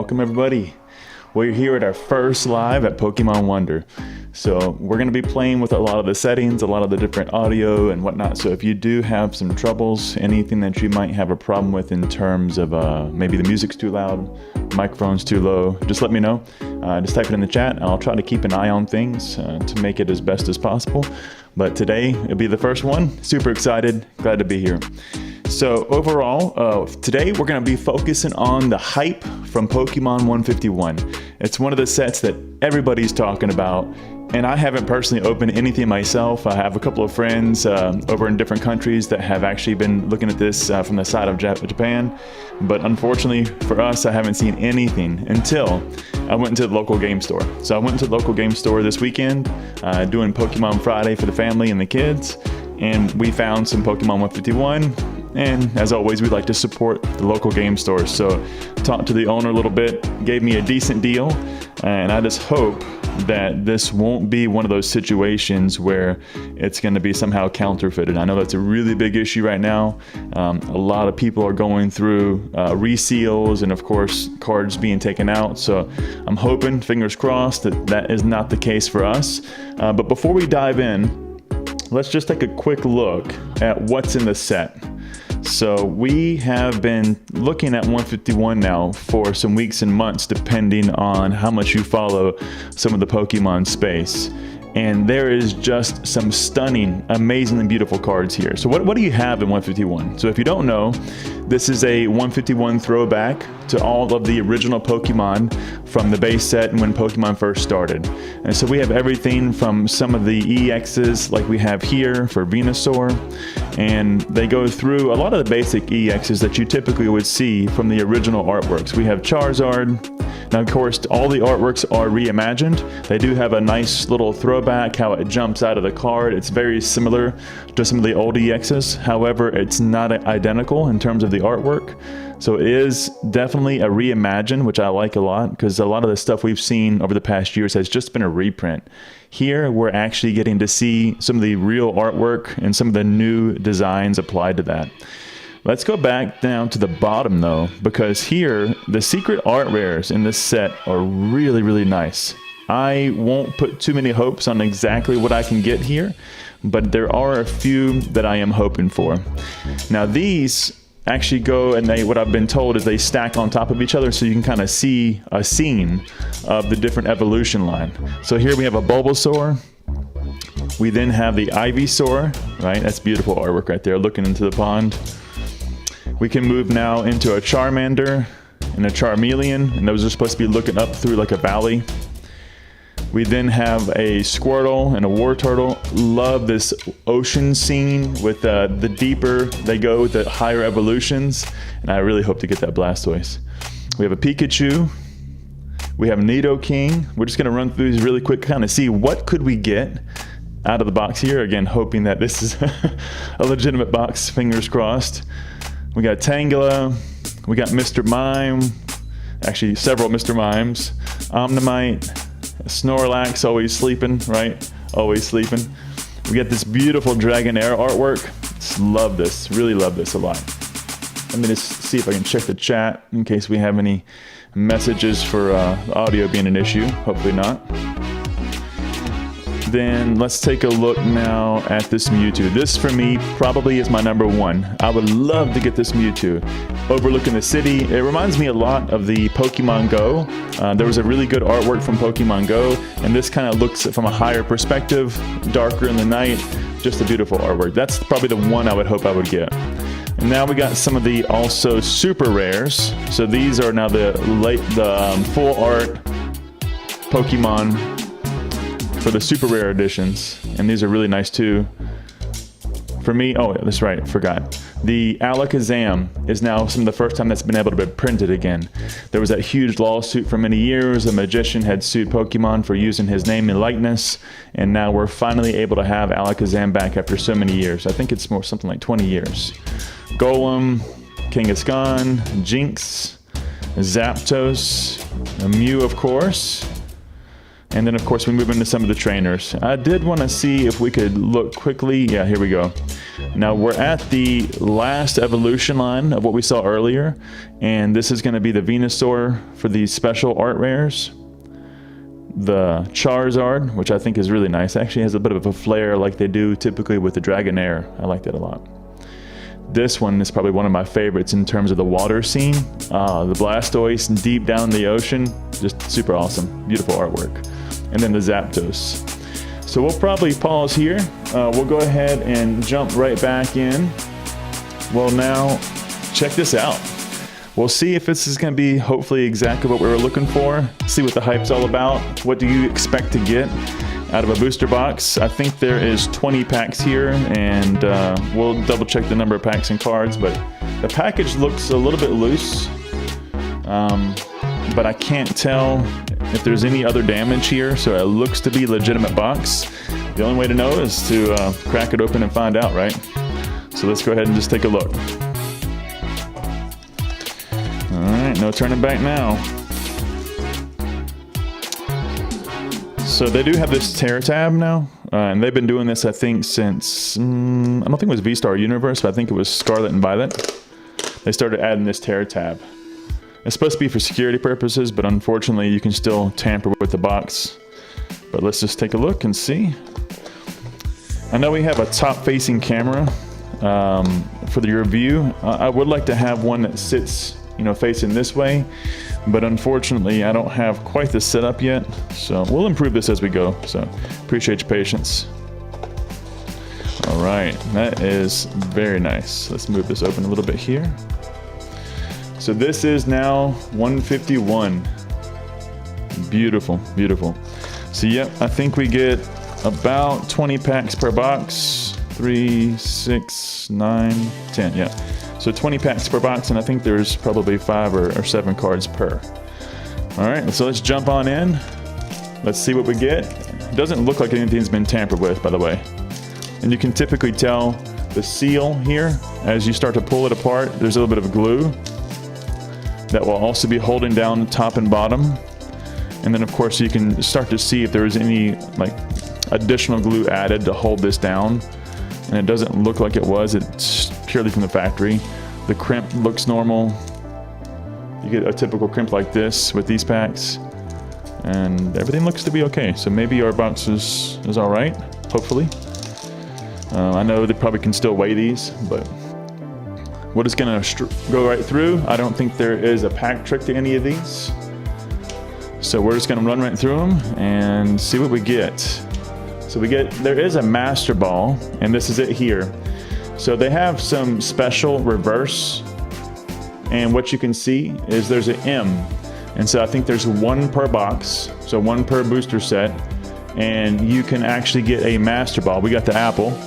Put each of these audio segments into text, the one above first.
welcome everybody. We're here at our first live at Pokemon Wonder. So we're going to be playing with a lot of the settings, a lot of the different audio and whatnot. So if you do have some troubles, anything that you might have a problem with in terms of maybe the music's too loud, microphone's too low, just let me know. Just type it in the chat. I'll try to keep an eye on things to make it as best as possible. But today, it'll be the first one. Super excited, glad to be here. So overall, today we're going to be focusing on the hype from Pokemon 151. It's one of the sets that everybody's talking about, and I haven't personally opened anything myself. I have a couple of friends over in different countries that have actually been looking at this from the side of Japan, but unfortunately for us, I haven't seen anything until I went into the local game store. So I went into the local game store this weekend, doing Pokemon Friday for the family and the kids, and we found some Pokemon 151. And as always, we like to support the local game stores. So talked to the owner a little bit, gave me a decent deal, and I just hope that this won't be one of those situations where it's going to be somehow counterfeited. I know that's a really big issue right now. A lot of people are going through reseals and of course cards being taken out. So I'm hoping, fingers crossed, that that is not the case for us. But before we dive in, let's just take a quick look at what's in the set. So we have been looking at 151 now for some weeks and months, depending on how much you follow some of the Pokemon space. And there is just some stunning, amazingly beautiful cards here. So what do you have in 151? So if you don't know, this is a 151 throwback to all of the original Pokemon from the base set and when Pokemon first started. And so we have everything from some of the EXs like we have here for Venusaur, and they go through a lot of the basic EXs that you typically would see from the original artworks. We have Charizard. Now, of course, all the artworks are reimagined. They do have a nice little throwback, how it jumps out of the card. It's very similar to some of the old EXs. However, it's not identical in terms of the artwork. So it is definitely a reimagine, which I like a lot, because a lot of the stuff we've seen over the past years has just been a reprint. Here, we're actually getting to see some of the real artwork and some of the new designs applied to that. Let's go back down to the bottom though, because here, the secret art rares in this set are really, really nice. I won't put too many hopes on exactly what I can get here, but there are a few that I am hoping for. Now these actually go, and what I've been told is they stack on top of each other, so you can kind of see a scene of the different evolution line. So here we have a Bulbasaur. We then have the Ivysaur, right? That's beautiful artwork right there, looking into the pond. We can move now into a Charmander and a Charmeleon, and those are supposed to be looking up through like a valley. We then have a Squirtle and a Wartortle. Love this ocean scene with the deeper they go with the higher evolutions, and I really hope to get that Blastoise. We have a Pikachu. We have Nidoking. We're just going to run through these really quick, kind of see what could we get out of the box here. Again, hoping that this is a legitimate box, fingers crossed. We got Tangela, we got Mr. Mime, actually several Mr. Mimes, Omnimite, Snorlax, always sleeping, right? Always sleeping. We got this beautiful Dragonair artwork. Just love this, really love this a lot. Let me just see if I can check the chat in case we have any messages for audio being an issue. Hopefully not. Then let's take a look now at this Mewtwo. This for me probably is my number one. I would love to get this Mewtwo. Overlooking the city, it reminds me a lot of the Pokemon Go. There was a really good artwork from Pokemon Go, and this kind of looks from a higher perspective, darker in the night, just a beautiful artwork. That's probably the one I would hope I would get. And now we got some of the also super rares. So these are now the full art Pokemon for the super rare editions, and these are really nice too. For me, oh, that's right, forgot. The Alakazam is now some of the first time that's been able to be printed again. There was that huge lawsuit for many years. A magician had sued Pokemon for using his name and likeness, and now we're finally able to have Alakazam back after so many years. I think it's more something like 20 years. Golem, Kangaskhan, Jinx, Zapdos, a Mew, of course. And then, of course, we move into some of the trainers. I did want to see if we could look quickly. Yeah, here we go. Now we're at the last evolution line of what we saw earlier, and this is going to be the Venusaur for these special art rares. The Charizard, which I think is really nice, actually has a bit of a flair like they do typically with the Dragonair. I like that a lot. This one is probably one of my favorites in terms of the water scene. The Blastoise deep down in the ocean, just super awesome, beautiful artwork. And then the Zapdos. So we'll probably pause here. We'll go ahead and jump right back in. Well, now check this out. We'll see if this is going to be hopefully exactly what we were looking for. See what the hype's all about. What do you expect to get out of a booster box? I think there is 20 packs here, and we'll double check the number of packs and cards, but the package looks a little bit loose. But I can't tell if there's any other damage here, so it looks to be a legitimate box. The only way to know is to crack it open and find out, right? So let's go ahead and just take a look. Alright, no turning back now. So they do have this tear tab now, and they've been doing this I think since, I don't think it was V-Star Universe, but I think it was Scarlet and Violet. They started adding this tear tab. It's supposed to be for security purposes, but unfortunately you can still tamper with the box. But let's just take a look and see. I know we have a top-facing camera for your view. I would like to have one that sits, you know, facing this way, but unfortunately I don't have quite the setup yet. So we'll improve this as we go. So appreciate your patience. All right, that is very nice. Let's move this open a little bit here. So this is now 151. Beautiful, beautiful. So yep, I think we get about 20 packs per box. 3, 6, 9, 10, yeah. So 20 packs per box, and I think there's probably 5 or 7 cards per. All right, so let's jump on in. Let's see what we get. It doesn't look like anything's been tampered with, by the way. And you can typically tell the seal here, as you start to pull it apart, there's a little bit of glue that will also be holding down the top and bottom. And then of course you can start to see if there is any like additional glue added to hold this down. And it doesn't look like it was, it's purely from the factory. The crimp looks normal. You get a typical crimp like this with these packs. And everything looks to be okay. So maybe our box is all right, hopefully. I know they probably can still weigh these, but we're just gonna go right through. I don't think there is a pack trick to any of these. So we're just gonna run right through them and see what we get. So there is a Master Ball, and this is it here. So they have some special reverse, and what you can see is there's an M. And so I think there's 1 per box, so 1 per booster set, and you can actually get a Master Ball. We got the Apple.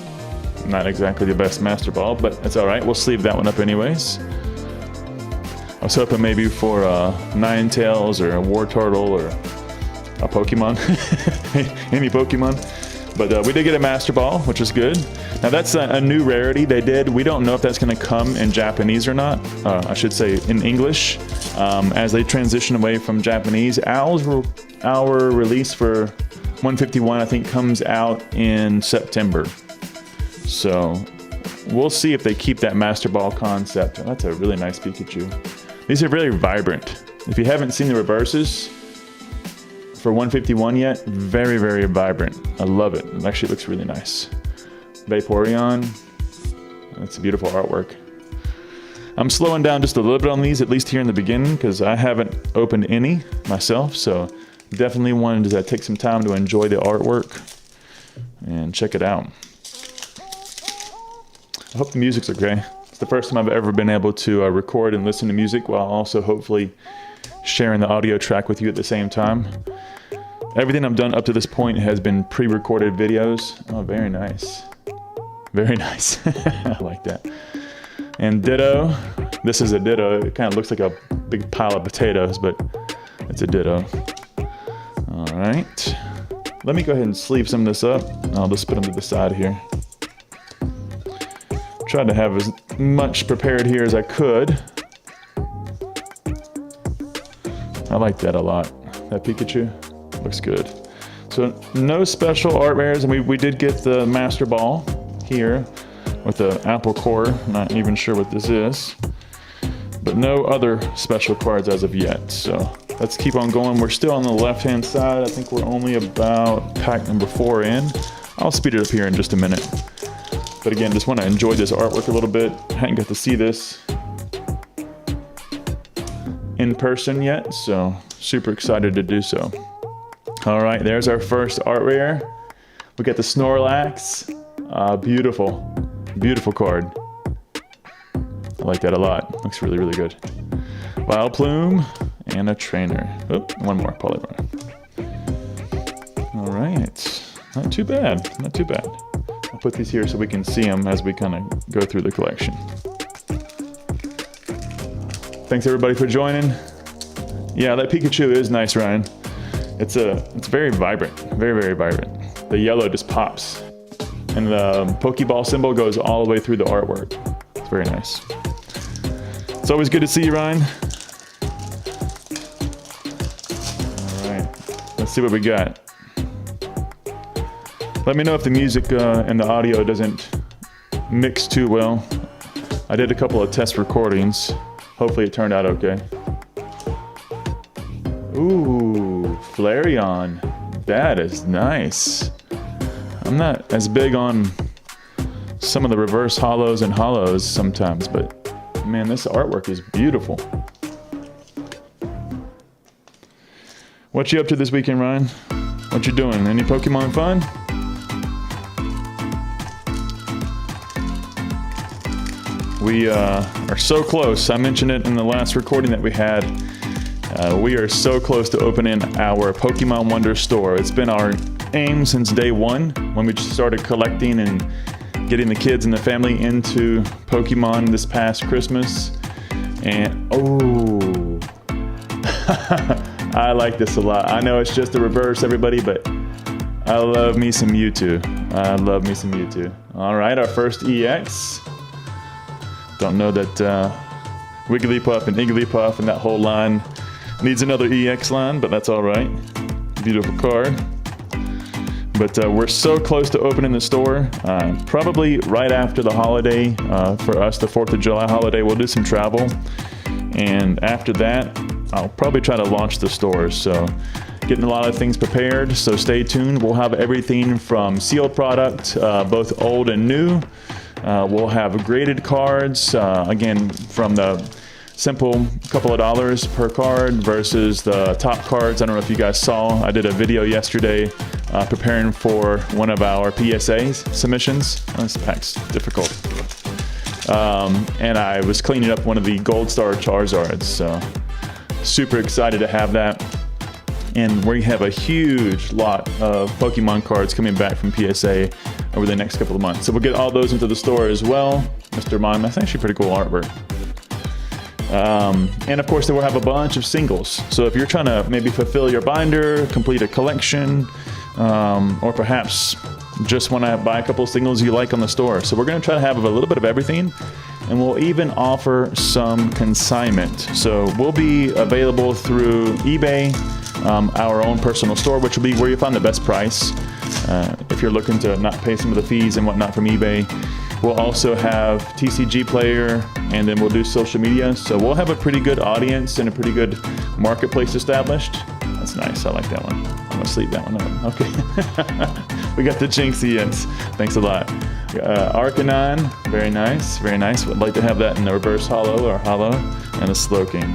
Not exactly the best Master Ball, but that's all right. We'll sleeve that one up anyways. I was hoping maybe for a Ninetales or a Wartortle or a Pokemon, any Pokemon. But we did get a Master Ball, which is good. Now that's a new rarity they did. We don't know if that's going to come in Japanese or not. I should say in English, as they transition away from Japanese. Our release for 151, I think, comes out in September. So we'll see if they keep that Master Ball concept. That's a really nice Pikachu. These are very vibrant. If you haven't seen the reverses for 151 yet, very, very vibrant. I love it. It actually looks really nice. Vaporeon, that's a beautiful artwork. I'm slowing down just a little bit on these, at least here in the beginning, because I haven't opened any myself, so definitely wanted to take some time to enjoy the artwork and check it out. I hope the music's okay. It's the first time I've ever been able to record and listen to music while also hopefully sharing the audio track with you at the same time. Everything I've done up to this point has been pre-recorded videos. Oh, very nice. Very nice. I like that. And Ditto. This is a Ditto. It kind of looks like a big pile of potatoes, but it's a Ditto. All right. Let me go ahead and sleeve some of this up. I'll just put them to the side here. Tried to have as much prepared here as I could. I like that a lot. That Pikachu looks good. So no special art rares, and we did get the Master Ball here. with the Apple Core. Not even sure what this is, but no other special cards as of yet. So let's keep on going. We're still on the left-hand side. I think we're only about pack number 4 in. I'll speed it up here in just a minute. But again, just want to enjoy this artwork a little bit. I hadn't got to see this in person yet, so super excited to do so. All right, there's our first art rare. We got the Snorlax. Beautiful, beautiful card. I like that a lot. Looks really, really good. Vileplume and a trainer. Oh, one more, Poliwrath. All right, not too bad, not too bad. I'll put these here so we can see them as we kind of go through the collection. Thanks everybody for joining. Yeah, that Pikachu is nice, Ryan. It's very vibrant, very, very vibrant. The yellow just pops. And the Pokeball symbol goes all the way through the artwork. It's very nice. It's always good to see you, Ryan. All right, let's see what we got. Let me know if the music and the audio doesn't mix too well. I did a couple of test recordings. Hopefully it turned out okay. Ooh, Flareon. That is nice. I'm not as big on some of the reverse holos and holos sometimes, but man, this artwork is beautiful. What you up to this weekend, Ryan? What you doing? Any Pokemon fun? We are so close. I mentioned it in the last recording that we had. We are so close to opening our Pokemon Wonder store. It's been our aim since day one when we just started collecting and getting the kids and the family into Pokemon this past Christmas. And oh, I like this a lot. I know it's just the reverse, everybody, but I love me some Mewtwo. I love me some Mewtwo. All right, our first EX. Don't know that Wigglypuff and Igglypuff and that whole line needs another EX line, but that's all right. Beautiful card. But we're so close to opening the store. Probably right after the holiday, for us, the 4th of July holiday, we'll do some travel. And after that, I'll probably try to launch the store. So getting a lot of things prepared, so stay tuned. We'll have everything from sealed product, both old and new. We'll have graded cards, again, from the simple couple of dollars per card versus the top cards. I don't know if you guys saw, I did a video yesterday preparing for one of our PSA submissions. Oh, this pack's difficult. And I was cleaning up one of the Gold Star Charizards, so super excited to have that. And we have a huge lot of Pokemon cards coming back from PSA over the next couple of months. So we'll get all those into the store as well. Mr. Mime, that's actually pretty cool artwork. And of course, then we'll have a bunch of singles. So if you're trying to maybe fulfill your binder, complete a collection, or perhaps just want to buy a couple of singles you like on the store. So we're going to try to have a little bit of everything. And we'll even offer some consignment. So we'll be available through eBay, our own personal store, which will be where you find the best price. If you're looking to not pay some of the fees and whatnot from eBay. We'll also have TCG Player, and then we'll do social media. So we'll have a pretty good audience and a pretty good marketplace established. That's nice, I like that one. I'm gonna sleep that one up. Okay. We got the Jinxians. Thanks a lot. Arcanine, very nice, very nice. Would like to have that in the reverse holo or holo, and a Slowking.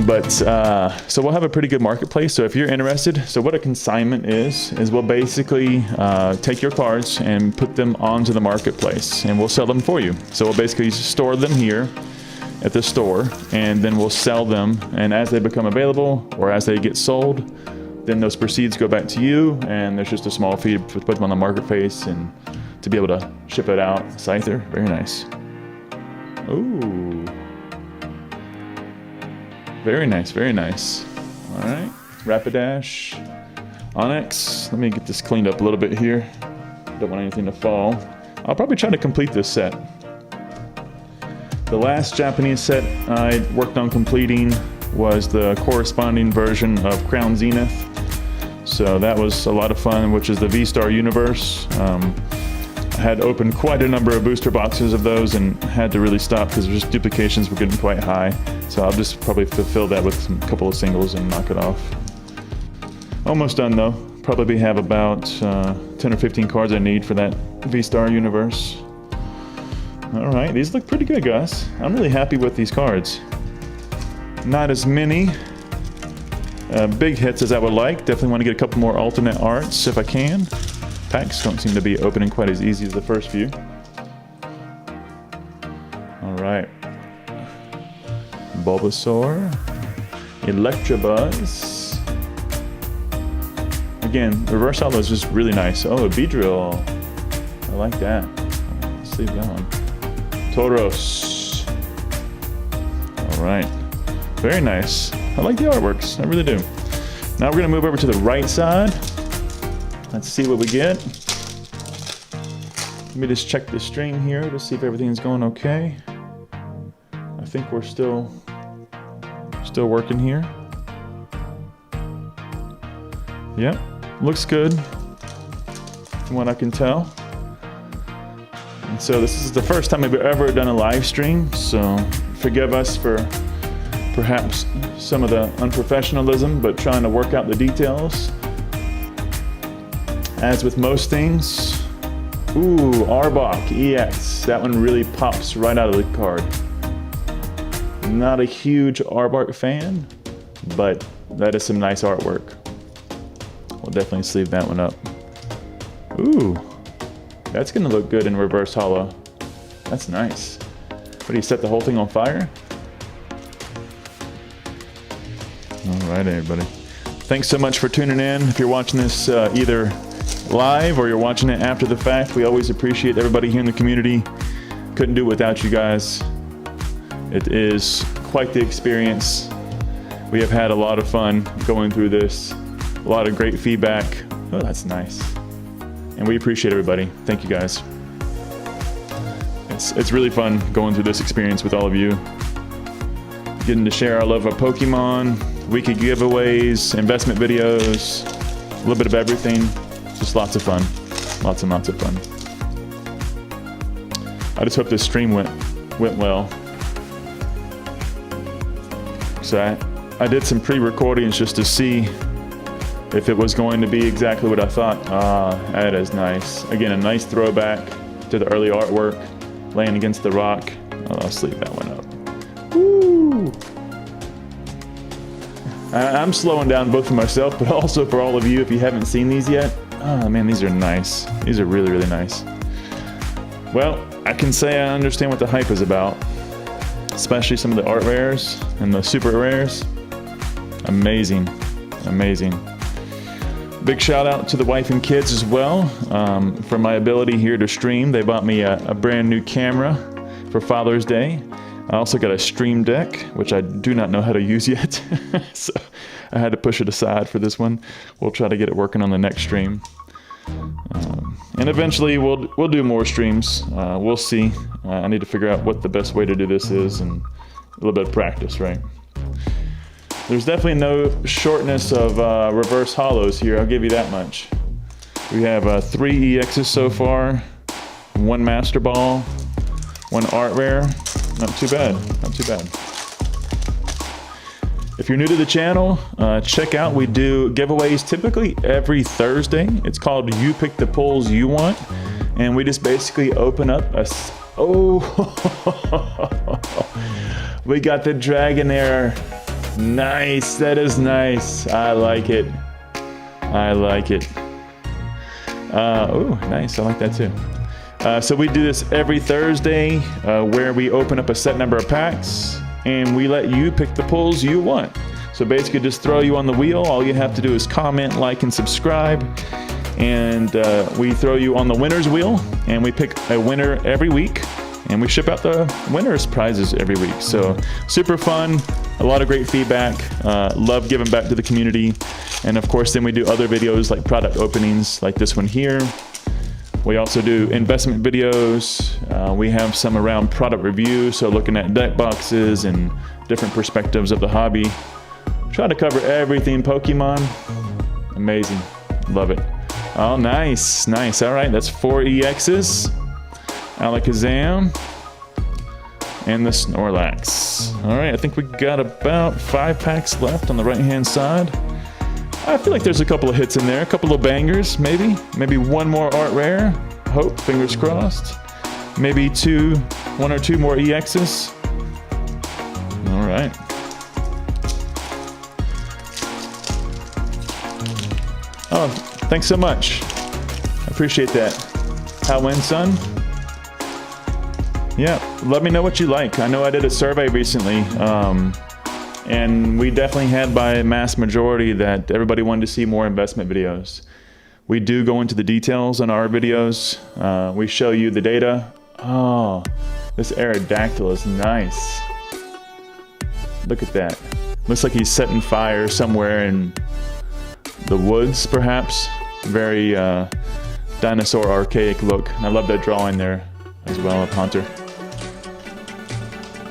But so we'll have a pretty good marketplace. So if you're interested, so what a consignment is we'll basically take your cards and put them onto the marketplace, and we'll sell them for you. So we'll basically store them here at the store, and then we'll sell them. And as they become available or as they get sold, then those proceeds go back to you, and there's just a small fee to put them on the marketplace and to be able to ship it out. Scyther, very nice. Ooh. Very nice, very nice. All right, Rapidash, Onix. Let me get this cleaned up a little bit here. Don't want anything to fall. I'll probably try to complete this set. The last Japanese set I worked on completing was the corresponding version of Crown Zenith. So that was a lot of fun, which is the V-Star universe. I had opened quite a number of booster boxes of those and had to really stop because just duplications were getting quite high. So I'll just probably fulfill that with a couple of singles and knock it off. Almost done though. Probably have about 10 or 15 cards I need for that V-Star universe. All right, these look pretty good, guys. I'm really happy with these cards. Not as many big hits as I would like. Definitely want to get a couple more alternate arts if I can. Packs don't seem to be opening quite as easy as the first few. All right. Bulbasaur. Electabuzz. Again, reverse holo is just really nice. Oh, a Beedrill. I like that. Let's leave that one. Tauros. All right. Very nice. I like the artworks. I really do. Now we're going to move over to the right side. Let's see what we get. Let me just check the stream here to see if everything's going okay. I think we're still working here. Yep, looks good from what I can tell. And so this is the first time we've ever done a live stream, so forgive us for perhaps some of the unprofessionalism, but trying to work out the details. As with most things, ooh, Arbok EX. That one really pops right out of the card. Not a huge Arbok fan, but that is some nice artwork. We'll definitely sleeve that one up. Ooh, that's gonna look good in reverse holo. That's nice. What, do you set the whole thing on fire? All right, everybody. Thanks so much for tuning in. If you're watching this either live or you're watching it after the fact, we always appreciate everybody here in the community. Couldn't do it without you guys. It is quite the experience. We have had a lot of fun going through this. A lot of great feedback. Oh, that's nice. And we appreciate everybody. Thank you guys. It's really fun going through this experience with all of you. Getting to share our love of Pokemon, weekly giveaways, investment videos, a little bit of everything. Just lots of fun. Lots and lots of fun. I just hope this stream went well. So I did some pre-recordings just to see if it was going to be exactly what I thought. That is nice. Again, a nice throwback to the early artwork, laying against the rock. I'll sleeve that one up. Woo! I'm slowing down both for myself, but also for all of you if you haven't seen these yet. Oh man, these are nice. These are really, really nice. Well, I can say I understand what the hype is about, especially some of the art rares and the super rares. Amazing, amazing. Big shout out to the wife and kids as well for my ability here to stream. They bought me a brand new camera for Father's Day. I also got a Stream Deck, which I do not know how to use yet. So I had to push it aside for this one. We'll try to get it working on the next stream. And eventually we'll do more streams. We'll see. I need to figure out what the best way to do this is and a little bit of practice, right? There's definitely no shortness of reverse holos here, I'll give you that much. We have 3 EXs so far, 1 Master Ball, 1 Art Rare. Not too bad, not too bad. If you're new to the channel, check out, we do giveaways typically every Thursday. It's called You Pick the Pulls You Want. And we just basically open up a, oh, we got the Dragonair. Nice, that is nice. I like it. I like it. Oh, nice, I like that too. So we do this every Thursday where we open up a set number of packs and we let you pick the pulls you want. So basically just throw you on the wheel. All you have to do is comment, like, and subscribe. And we throw you on the winner's wheel and we pick a winner every week. And we ship out the winners' prizes every week. So super fun, a lot of great feedback. Love giving back to the community. And of course, then we do other videos like product openings like this one here. We also do investment videos. We have some around product review, so looking at deck boxes and different perspectives of the hobby. Try to cover everything Pokemon. Amazing, love it. Oh, nice, nice. All right, that's 4 EXs. Alakazam. And the Snorlax. All right, I think we got about 5 packs left on the right-hand side. I feel like there's a couple of hits in there, a couple of bangers, maybe. Maybe one more art rare. Hope, fingers crossed. Maybe 1 or 2 more EXs. All right. Oh, thanks so much. I appreciate that. How win, son? Yeah, let me know what you like. I know I did a survey recently, and we definitely had by a mass majority that everybody wanted to see more investment videos. We do go into the details in our videos. We show you the data. Oh, this Aerodactyl is nice. Look at that. Looks like he's setting fire somewhere in the woods, perhaps. Very dinosaur archaic look. I love that drawing there as well of Hunter.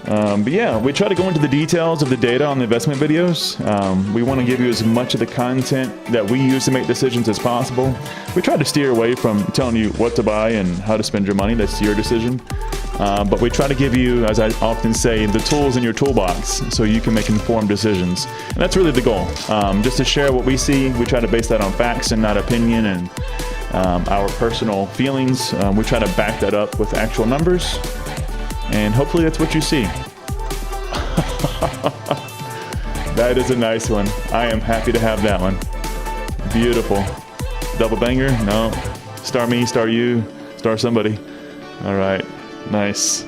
But yeah, we try to go into the details of the data on the investment videos. We want to give you as much of the content that we use to make decisions as possible. We try to steer away from telling you what to buy and how to spend your money. That's your decision. But we try to give you, as I often say, the tools in your toolbox so you can make informed decisions. And that's really the goal. Just to share what we see. We try to base that on facts and not opinion and our personal feelings. We try to back that up with actual numbers. And hopefully that's what you see. That is a nice one. I am happy to have that one. Beautiful. Double banger? No. Star me, star you, star somebody. All right. Nice.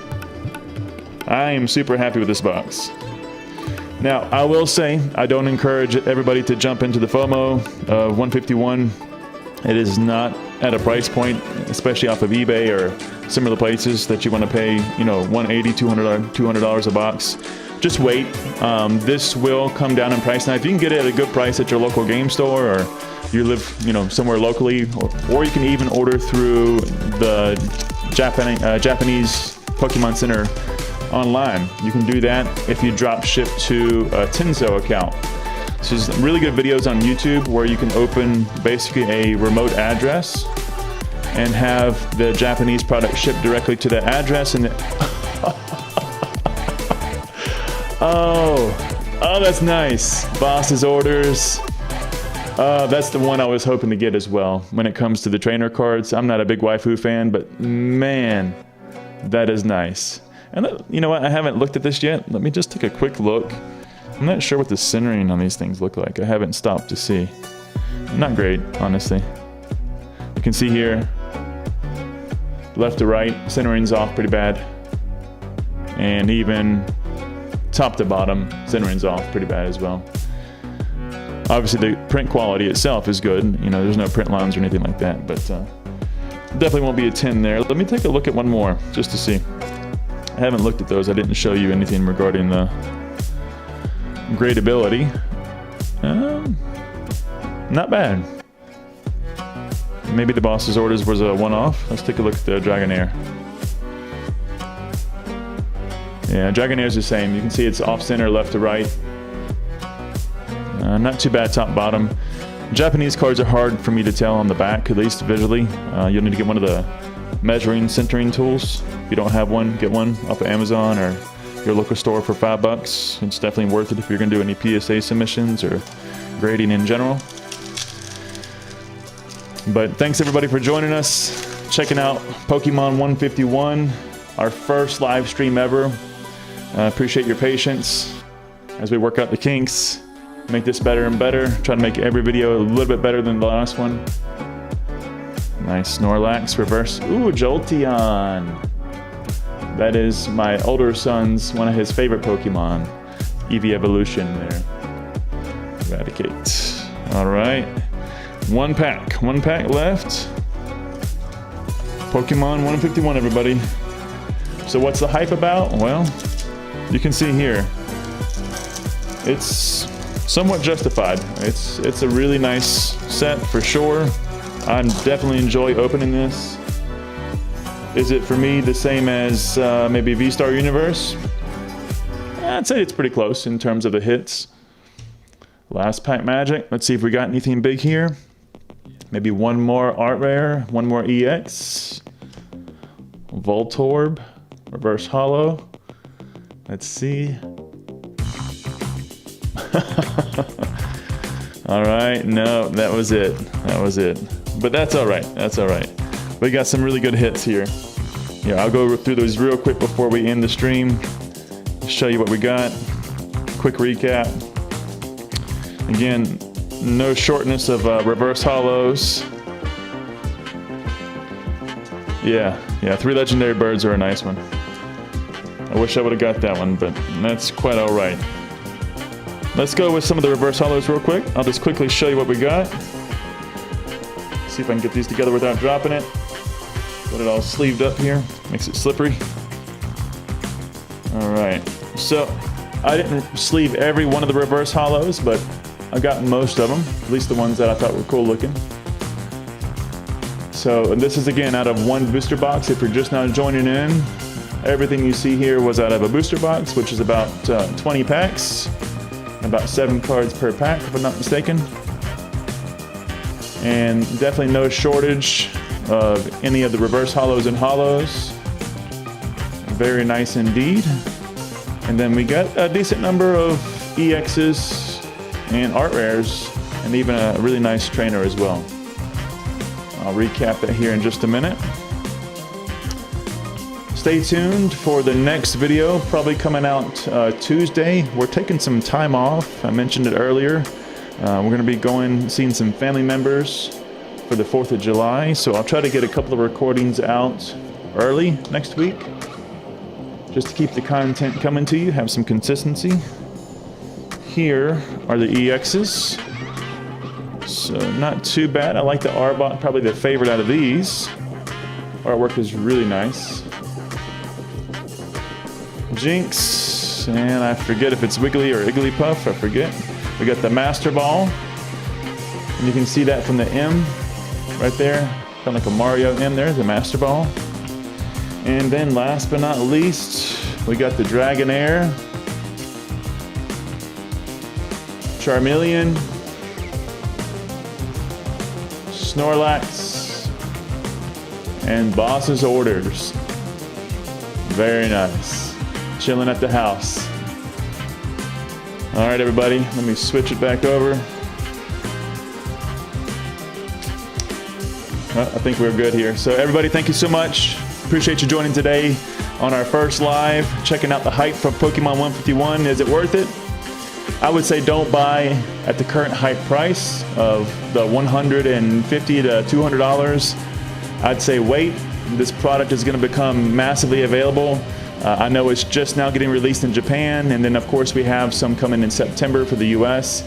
I am super happy with this box. Now, I will say, I don't encourage everybody to jump into the FOMO of 151. It is not at a price point, especially off of eBay or similar places that you want to pay, you know, $180, $200 a box. Just wait. This will come down in price. Now, if you can get it at a good price at your local game store, or you live, you know, somewhere locally, or you can even order through the Japanese Pokemon Center online. You can do that if you drop ship to a Tenzo account. So there's really good videos on YouTube where you can open basically a remote address and have the Japanese product shipped directly to that address. And oh, that's nice. Boss's orders. That's the one I was hoping to get as well. When it comes to the trainer cards, I'm not a big waifu fan, but man, that is nice. And you know what? I haven't looked at this yet. Let me just take a quick look. I'm not sure what the centering on these things look like. I haven't stopped to see. Not great, honestly. You can see here, left to right, centering's off pretty bad. And even top to bottom, centering's off pretty bad as well. Obviously, the print quality itself is good. You know, there's no print lines or anything like that, but definitely won't be a 10 there. Let me take a look at one more, just to see. I haven't looked at those. I didn't show you anything regarding the gradability. Not bad. Maybe the boss's orders was a one-off. Let's take a look at the Dragonair. Yeah, Dragonair's the same. You can see it's off-center, left to right. Not too bad top bottom. Japanese cards are hard for me to tell on the back, at least visually. You'll need to get one of the measuring centering tools. If you don't have one, get one off of Amazon or your local store for $5. It's definitely worth it if you're going to do any PSA submissions or grading in general. But thanks everybody for joining us, checking out Pokemon 151, our first live stream ever. Appreciate your patience as we work out the kinks, make this better and better, try to make every video a little bit better than the last one. Nice Snorlax reverse. Ooh, Jolteon. That is my older son's, one of his favorite Pokemon. Eevee Evolution there. Eradicate. All right. One pack left. Pokemon 151, everybody. So what's the hype about? Well, you can see here. It's somewhat justified. It's a really nice set for sure. I definitely enjoy opening this. Is it for me the same as maybe V-Star Universe? I'd say it's pretty close in terms of the hits. Last pack magic. Let's see if we got anything big here. Maybe one more Art Rare, one more EX. Voltorb, reverse holo. Let's see. All right, no, that was it. That was it. But that's all right. That's all right. We got some really good hits here. Yeah, I'll go through those real quick before we end the stream. Show you what we got. Quick recap. Again, no shortness of reverse holos. Yeah, 3 legendary birds are a nice one. I wish I would have got that one, but that's quite all right. Let's go with some of the reverse holos real quick. I'll just quickly show you what we got. See if I can get these together without dropping it. Got it all sleeved up here. Makes it slippery. All right. So I didn't sleeve every one of the reverse holos, but I got most of them, at least the ones that I thought were cool looking. So and this is again out of one booster box. If you're just now joining in, everything you see here was out of a booster box, which is about 20 packs, about 7 cards per pack, if I'm not mistaken. And definitely no shortage of any of the reverse holos and holos. Very nice indeed. And then we got a decent number of EXs and art rares, and even a really nice trainer as well. I'll recap that here in just a minute. Stay tuned for the next video, probably coming out Tuesday. We're taking some time off. I mentioned it earlier. We're going to be seeing some family members for the 4th of July. So I'll try to get a couple of recordings out early next week, just to keep the content coming to you, have some consistency. Here are the EXs. So not too bad. I like the Arbok, probably the favorite out of these. Artwork is really nice. Jinx, and I forget if it's Wiggly or Igglypuff, I forget. We got the Master Ball, and you can see that from the M right there, kind of like a Mario M there, the Master Ball. And then last but not least, we got the Dragonair, Charmeleon, Snorlax, and Boss's Orders. Very nice. Chilling at the house. All right, everybody, let me switch it back over. Well, I think we're good here. So everybody, thank you so much. Appreciate you joining today on our first live, checking out the hype from Pokemon 151. Is it worth it? I would say don't buy at the current hype price of the $150 to $200. I'd say wait. This product is going to become massively available. I know it's just now getting released in Japan, and then of course we have some coming in September for the US.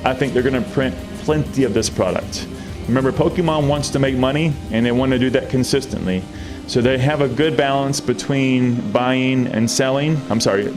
I think they're going to print plenty of this product. Remember, Pokemon wants to make money, and they want to do that consistently. So they have a good balance between buying and selling.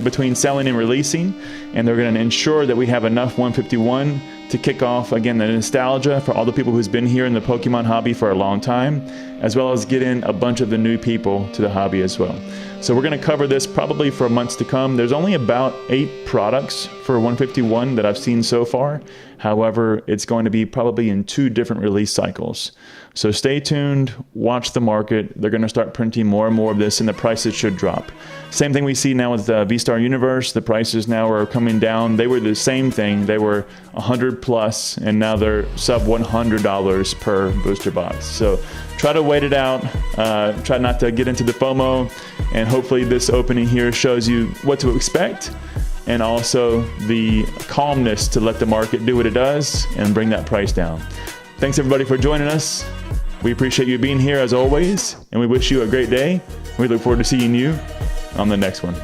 Between selling and releasing, and they're going to ensure that we have enough 151 to kick off again the nostalgia for all the people who's been here in the Pokemon hobby for a long time, as well as get in a bunch of the new people to the hobby as well. So we're going to cover this probably for months to come. There's only about 8 products for 151 that I've seen so far. However, it's going to be probably in 2 different release cycles. So stay tuned, watch the market. They're going to start printing more and more of this, and the prices should drop. Same thing we see now with V-Star Universe. The prices now are coming down. They were the same thing. They were $100 plus, and now they're sub $100 per booster box. So try to wait it out. Try not to get into the FOMO, and hopefully this opening here shows you what to expect, and also the calmness to let the market do what it does and bring that price down. Thanks everybody for joining us. We appreciate you being here as always, and we wish you a great day. We look forward to seeing you on the next one.